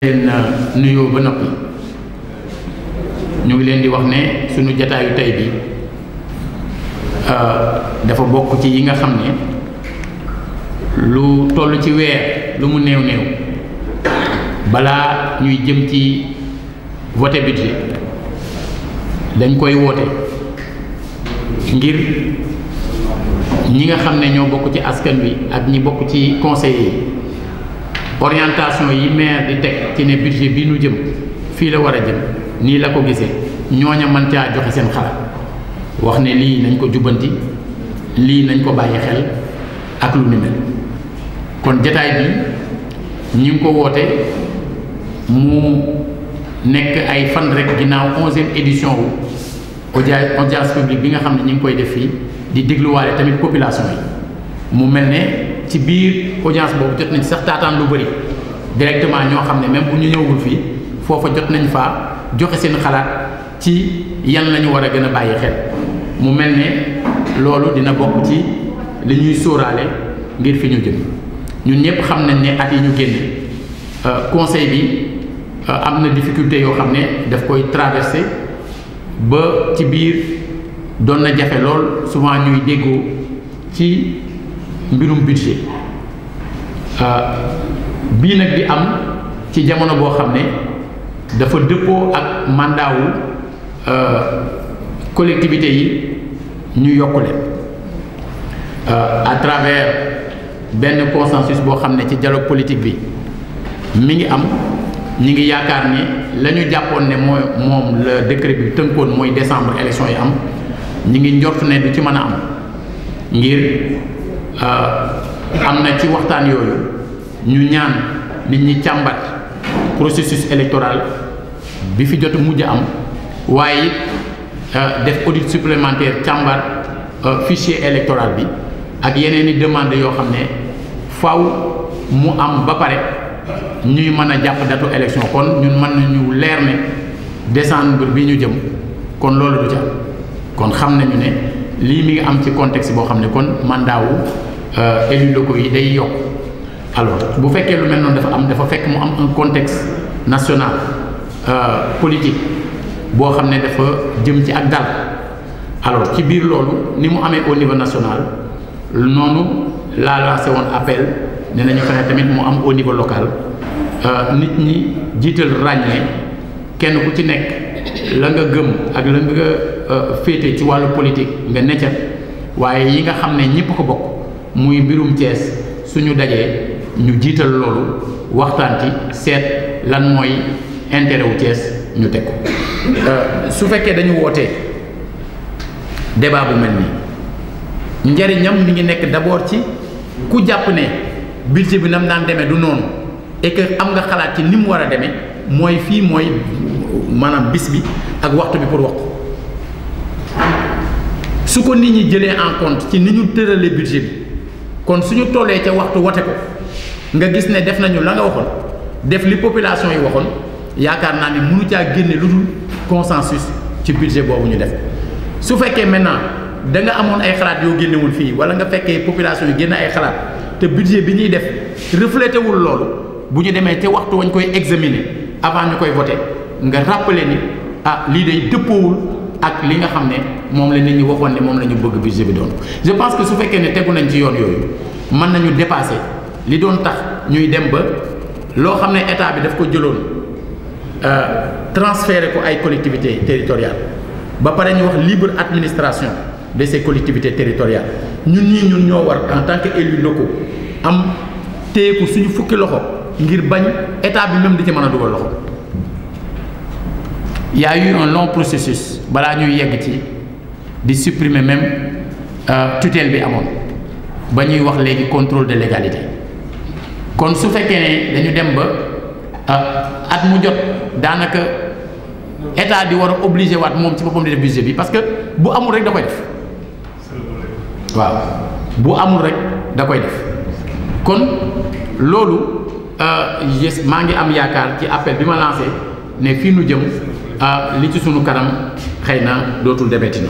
leen nuyoo ba noppi ñu ngi leen di wax ne sunu jataayu tey bi dafa bokk ci yi nga xam ne lu toll ci weer lu mu néew néew balaa ñuy jëm ci voté budget dañ koy woote ngir ñi nga xam ne ñoo bokk ci askan wi ak ñi bokk ci conseillers yi orientation yi maire di teg ci ne budget bi nu jëm fii la war a jëm nii la ko gisee ñooña mën caa joxe seen xalaat wax ne lii nañ ko jubbanti lii nañ ko bàyyi xel ak lu ni mel kon jataay bi ñi ngi ko woote mu nekk ay fan rek ginnaaw 11e édition wu audience publique bi nga xam ne ñi ngi koy def fii di dégluwaale tamit population yi mu mel ne ci biir audience boobu jot nañ sax taataan lu bëri directement ñoo xam ne même bu ñu ñëwul fii foofa jot nañ faa joxe seen xalaat ci yan la ñu war a gën a bàyyi xel mu mel ne loolu dina bokk ci li ñuy sóoraale ngir fi ñu jëm ñun ñëpp xam nañ ne at yi ñu génne conseil bi am na difficulté yoo xam ne daf koy traversé ba ci biir doon na jafe lool souvent ñuy déggoo ci mbirum budget bii nag di am ci jamono boo xam ne dafa dëppoo ak mandat wu collectivité yi ñu yokk leen à travers benn consensus boo xam ne ci dialogue politique bi mi ngi am ñi ngi yaakaar ni la ñu jàppoon ne mooy moom la décret bi tënkoon mooy décembre élection yi am ñi ngi njort ne du ci mën a am ngir am na ci waxtaan yooyu ñu ñaan nit ñi càmbat processus électoral bi fi jot mujj am waaye it def audit supplémentaire càmbar fichier électoral bi ak yeneen i demande yoo xam ne faw mu am ba pare ñuy mën a jàpp datu élection kon ñun mën nañu leer ne décembre bi ñu jëm kon loolu du ci am kon xam nañu ne lii mi ngi am ci contexte boo xam ne kon mandat wu élus locaux yi day yokk alors bu fekkee lu mel noonu dafa fekk mu am un contexte national politique boo xam ne dafa jëm ci ak dal alors ci biir loolu ni mu amee au niveau national noonu laa lancé woon appel ne nañu fexe tamit mu am au niveau local nit ñi jiital ràññee kenn ku ci nekk la nga gëm ak la nga féete ci wàllu politique nga necca waaye yi nga xam ne ñëpp ko bokk muy mbirum Thiès suñu dajee ñu jiital loolu waxtaan ci seet lan mooy intérêt wu Thiès ñu teg ko su fekkee dañu wootee débat bu mel nii njariñam mi ngi nekk d'abord ci ku jàpp ne budget bi nam daan demee du noonu et que am nga xalaat ci ni mu war a demee mooy fii mooy maanaam bis bi ak waxtu bi pour wax ko su ko nit ñi jëlee en compte ci ni ñu tëralee budget bi kon suñu tollee ca waxtu wote ko nga gis ne def nañu la nga waxoon def li population yi waxoon yaakaar naa ne mënu caa génne lu dul consensus ci budget boobu ñu def su fekkee maintenant da nga amoon ay xalaat yoo génnewul fii wala nga fekkee population yi génn ay xalaat te budget bi ñuy def reflété wul loolu bu ñu demee ca waxtu wañ koy examiner avant ñu koy voter nga rappeler ni ah lii day dëppoowul ak li nga xam ne moom la nit ñi waxoon ne moom la ñu bëgg budget bi doon je pense que su fekkee ne tegu nañ ci yoon yooyu mën nañu dépasser li doon tax ñuy dem ba loo xam ne état bi daf ko jëloon transférer ko ay collectivités territoriales ba pare ñu wax libre administration de ces collectivités territoriales ñun ñoo war en tant que élus locaux am téye ko suñu fukki loxo ngir bañ état bi même di ci mën a dugal loxo. y a eu un long processus balaa ñuy yegg ci di supprimer même tutelle bi amoon ba ñuy wax léegi contrôle de légalité kon su fekkee ne dañu dem ba at mu jot daanaka état di war a obligé waat moom ci boppam di def budget bi parce que bu amul rek da koy def waaw bu amul rek da koy def kon loolu yes maa ngi am yaakaar ci appel bi ma lancé ne fii nu jëm li ci sunu kanam xëy na dootul demeeti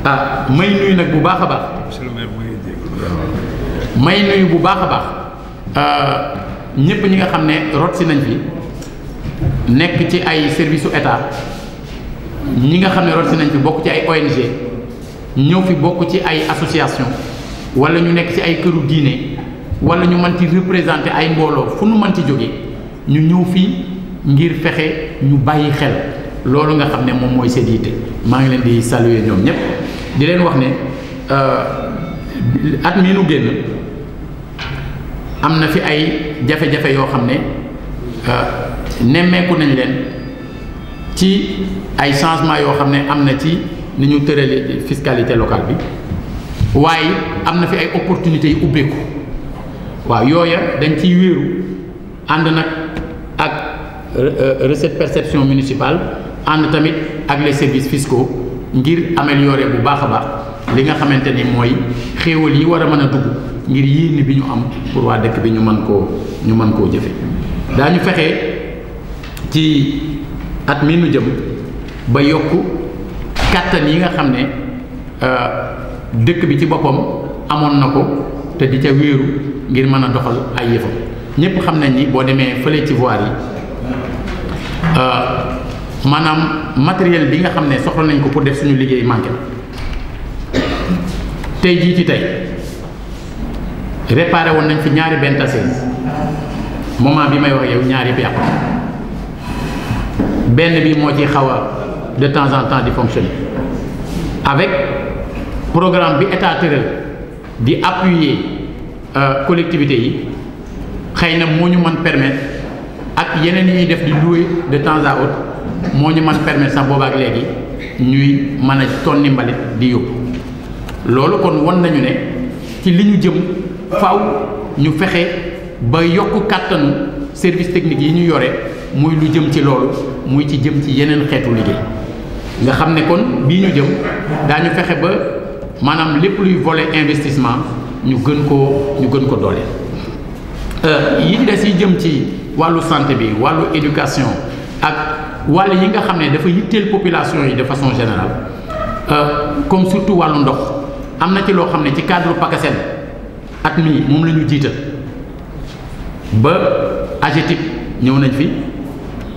na may nuyu nag bu baax a baax may nuyu bu baax a baax ñëpp ñi nga xam ne rot si nañ fi nekk ci ay service u état ñi nga xam ne root si nañ fi bokk ci ay ONG ñëw fi bokk ci ay association wala ñu nekk ci ay këru diine wala ñu mën ci représenter ay mbooloo fu nu mën ci jóge ñu ñëw fii ngir fexe ñu bàyyi xel loolu nga xam ne moom mooy seen yitte. maa ngi leen di saluer ñoom ñëpp di leen wax ne at mii nu génn am na fi ay jafe-jafe yoo xam ne nemmeeku nañ leen ci ay changement yoo xam ne am na ci ni ñu tërale fiscalité locale bi waaye am na fi ay opportunités yu ubbeeku waaw yooya dañ ciy wéeru ànd nag ak recette perception municipale ànd tamit ak les services fiscaux ngir améliorer bu baax a baax li nga xamante ni mooy xéewal yi war a mën a dugg ngir yéene bi ñu am pour waa dëkk bi ñu mën koo jëfe daañu fexe ci at mi nu jëm ba yokk kàttan yi nga xam ne dëkk bi ci boppam amoon na ko te di ca wéeru ngir mën a doxal ay yëfam ñépp xam nañ ni boo demee fële ci voirie yi maanaam matériel bi nga xam ne soxla nañ ko pour def suñu liggéey manqué tey jii ci tey réparé woon nañ fi ñaari benn tasseuse moment bi may wax yow ñaari bi yàqu benn bi moo ci xaw a de temps en temps di fonctionner avec programme bi état tëral di appuyer collectivités yi xëy na moo ñu mën permettre ak yeneen yi ñuy def di louer de temps à autre moo ñu mën permettre sax boobaak léegi ñuy mën a tonni mbalit di yóbbu loolu kon won nañu ne ci li ñu jëm faaw ñu fexe ba yokk kàttanu service technique yi ñu yore muy lu jëm ci loolu muy ci jëm ci yeneen xeetu liggéey nga xam ne kon bii ñu jëm daañu fexe ba maanaam lépp luy volet investissement ñu gën ko doole yi ci des yi jëm ci wàllu santé bi wàllu éducation ak wàll yi nga xam ne dafa yitteel population yi de façon générale comme surtout wàllu ndox am na ci loo xam ne ci cadre PACASEN at mii moom la ñu jiital ba AGETIP ñëw nañ fi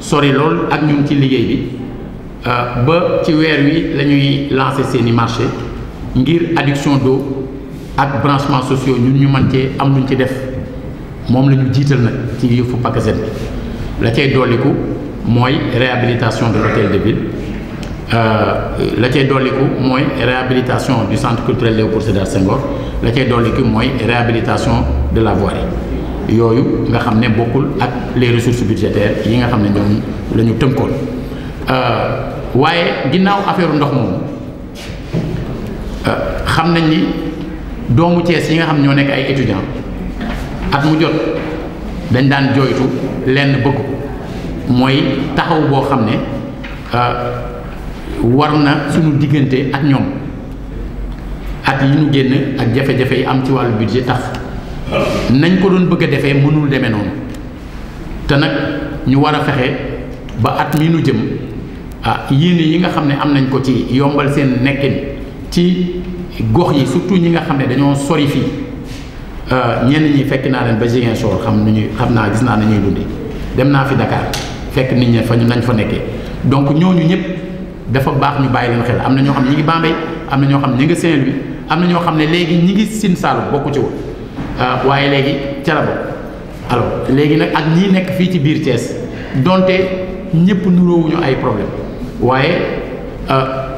sori lool ak ñun ci liggéey bi ba ci weer wi la ñuy lancer seeni marché ngir adduction d'eau ak branchements sociaux ñun ñu mën cee am luñ ci def moom la ñu jiital nag ci yëfu PACASEN bi la cay dolliku mooy réhabilitation de l'hôtel de ville la cay dolliku mooy réhabilitation du centre culturel Léopold Sédar Senghor la cay dolliku mooy réhabilitation de la voirie yooyu nga xam ne bokkul ak les ressources budgétaires yi nga xam ne ñoom la ñu tënkoon waaye ginnaaw affaire ndox moomu xam nañ ni doomu Thiès yi nga xam ñoo nekk ay étudiants at mu jot dañ daan jooytu lenn bëgg mooy taxaw boo xam ne war na suñu diggante ak ñoom at yi ñu génn ak jafe-jafe yi am ci wàllu budget tax nañ ko doon bëgg a defee mënul demee noonu te nag ñu war a fexe ba at mi nu jëm yéene yi nga xam ne am nañ ko ci yombal seen nekkin ci gox yi surtout ñi nga xam ne dañoo sori fii ñenn ñi fekk naa leen ba Ziguinchor xam naa gis naa nañuy dundee dem naa fi Dakar fekk nit ñi fa nañ fa nekkee donc ñooñu ñëpp dafa baax ñu bàyyi leen xel am na ñoo xam ne ñi ngi Bambey am na ñoo xam ne ñi ngi Saint-Louis am na ñoo xam ne léegi ñi ngi Sine Saloum bokku ci woon waaye léegi ca la bokk alors léegi nag ak ñii nekk fii ci biir Thiès donte ñëpp nuroowuñu ay problème waaye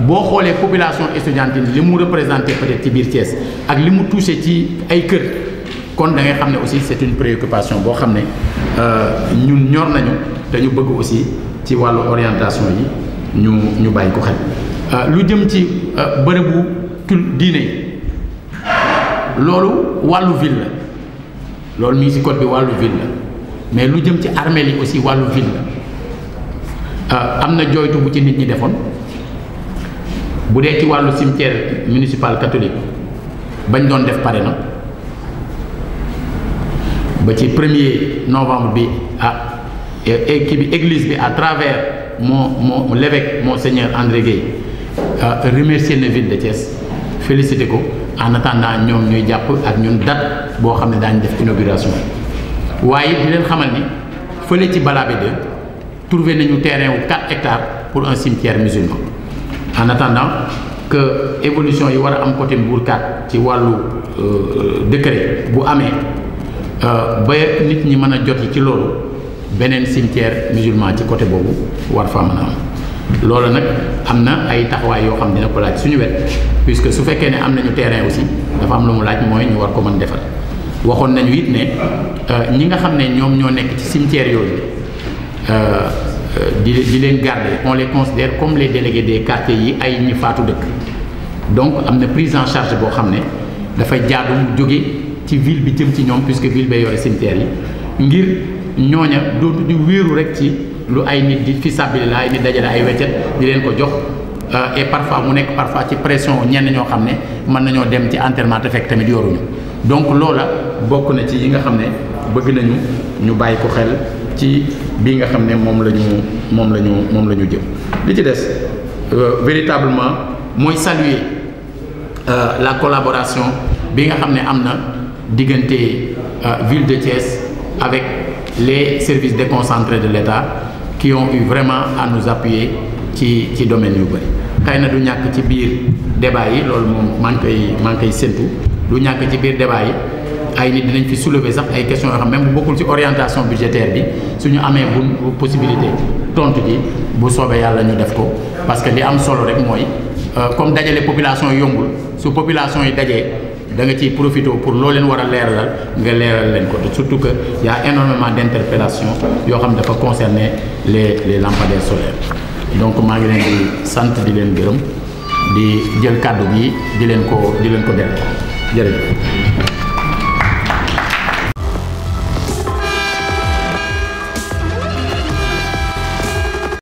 boo xoolee population estudiantine li mu représenté peut-être ci biir Thiès ak li mu touché ci ay kër kon da ngay xam ne aussi c'est une préoccupation boo xam ne ñun ñor nañu te ñu bëgg aussi ci wàllu orientation yi ñu bàyyi ko xel lu jëm ci bërëbu diine yi loolu wàllu ville la loolu mi ngi ci code bi wàllu ville la mais lu jëm ci armeel yi aussi wàllu ville la am na jooytu bu ci nit ñi defoon bu dee ci wàllu cimetière municipal catholique bañ doon def pare na ba ci 1er novembre bi kii bi église bi à travers moo l'évêque monseigneur André Gueye remercier na ville de Thiès félicité ko en attendant ñoom ñuy jàpp ak ñun date boo xam ne daañu def inauguration waaye di leen xamal ni fële ci Balabé trouvé nañu terrain wu 4 hectares pour un cimetière musulman. En attendant que évolution yi war a am côté Mbour 4 ci wàllu décret bu amee ba nit ñi mën a jot ci loolu beneen cimetière musulman ci côté boobu war faa mën a am. loolu nag am na ay taxawaay yoo xam dina ko laaj suñu wet puisque su fekkee ne am nañu terrain aussi dafa am lu mu laaj mooy ñu war ko mën defal. waxoon nañu it ne ñi nga xam ne ñoom ñoo nekk ci cimetière yooyu di leen garder on les considère comme les délégués des quartiers yi ay ñi faatu dëkk donc am na prise en charge boo xam ne dafay jaadu mu jóge ci ville bi jëm ci ñoom puisque ville bay yore cimetière yi ngir ñooña dootu ñu wéeru rek ci lu ay nit di fi sàbbili la ay nit dajale ay weccet di leen ko jox et parfois mu nekk parfois ci pression ñenn ñoo xam ne mën nañoo dem ci enterrement te fekk tamit yoruñu donc loola bokk na ci yi nga xam ne bëgg nañu ñu bàyyi ko xel ci bii nga xam ne moom la ñu jëm li ci des véritablement mooy saluer la collaboration bi nga xam ne am na diggante ville de Thiès avec les services déconcentrés de l'État qui ont eu vraiment à nous appuyer ci domaine yu bëri xëy na du ñàkk ci biir débat yi loolu moom maa ngi koy séntu du ñàkk ci biir débat yi ay nit dinañ fi soulever sax ay questions yoo xam même bu bokkul ci orientation budgétaire bi suñu amee bu possibilité tontu ji bu soobee yàlla ñu def ko parce que li am solo rek mooy comme dajale population yombul su population yi dajee da nga ciy profité pour loo leen war a leeralal nga leeral leen ko surtout que y a énormément d'interpellations yoo xam dafa concerner les lampadaires solaires donc maa ngi leen di sant di leen gërëm di jël kàddu gi di leen ko dellu jërëjëf